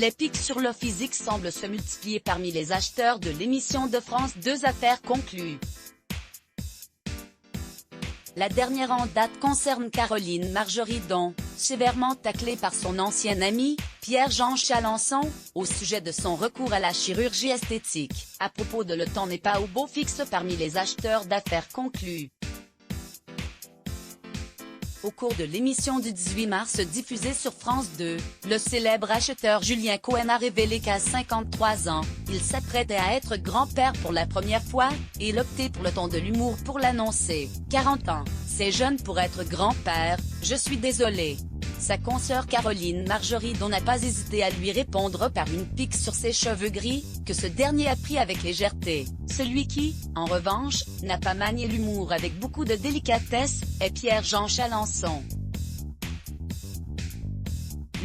Les pics sur le physique semblent se multiplier parmi les acheteurs de l'émission de France 2 Affaires conclues. La dernière en date concerne Caroline Margeridon, sévèrement taclée par son ancien ami, Pierre-Jean Chalençon, au sujet de son recours à la chirurgie esthétique, à propos de Le temps n'est pas au beau fixe parmi les acheteurs d'affaires conclues. Au cours de l'émission du 18 mars diffusée sur France 2, le célèbre acheteur Julien Cohen a révélé qu'à 53 ans, il s'apprêtait à être grand-père pour la première fois, et il optait pour le ton de l'humour pour l'annoncer. 40 ans, c'est jeune pour être grand-père, je suis désolé. Sa consoeur Caroline Margeridon n'a pas hésité à lui répondre par une pique sur ses cheveux gris, que ce dernier a pris avec légèreté. Celui qui, en revanche, n'a pas manié l'humour avec beaucoup de délicatesse, est Pierre-Jean Chalençon.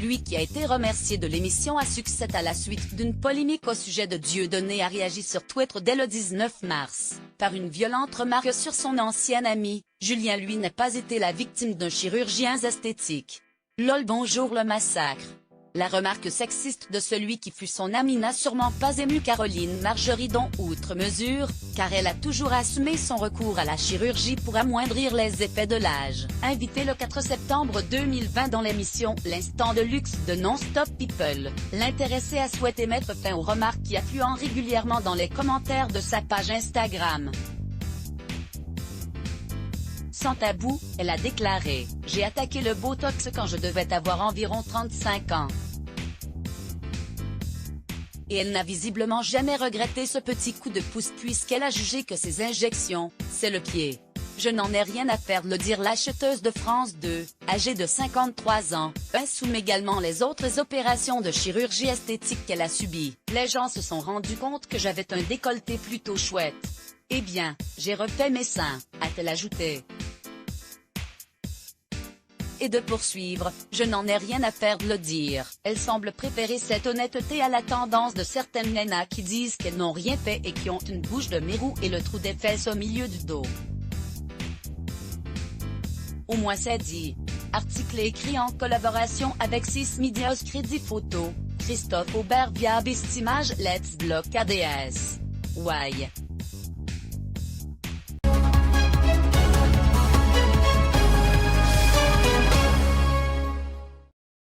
Lui qui a été remercié de l'émission à succès à la suite d'une polémique au sujet de Dieudonné a réagi sur Twitter dès le 19 mars, par une violente remarque sur son ancien ami. Julien lui n'a pas été la victime d'un chirurgien esthétique. Lol bonjour le massacre. La remarque sexiste de celui qui fut son ami n'a sûrement pas ému Caroline Margeridon outre mesure, car elle a toujours assumé son recours à la chirurgie pour amoindrir les effets de l'âge. Invitée le 4 septembre 2020 dans l'émission « L'instant de luxe » de Non-Stop People, l'intéressée a souhaité mettre fin aux remarques qui affluent régulièrement dans les commentaires de sa page Instagram. Sans tabou, elle a déclaré « J'ai attaqué le Botox quand je devais avoir environ 35 ans. » Et elle n'a visiblement jamais regretté ce petit coup de pouce puisqu'elle a jugé que ces injections, c'est le pied. Je n'en ai rien à faire de le dire l'acheteuse de France 2, âgée de 53 ans, assume également les autres opérations de chirurgie esthétique qu'elle a subies. Les gens se sont rendus compte que j'avais un décolleté plutôt chouette. Eh bien, j'ai refait mes seins, a-t-elle ajouté. Et de poursuivre, je n'en ai rien à faire de le dire. Elle semble préférer cette honnêteté à la tendance de certaines nanas qui disent qu'elles n'ont rien fait et qui ont une bouche de mérou et le trou des fesses au milieu du dos. Au moins c'est dit. Article écrit en collaboration avec 6 Medias Crédit Photo, Christophe Aubert via Bestimage Let's Block ADS. Why?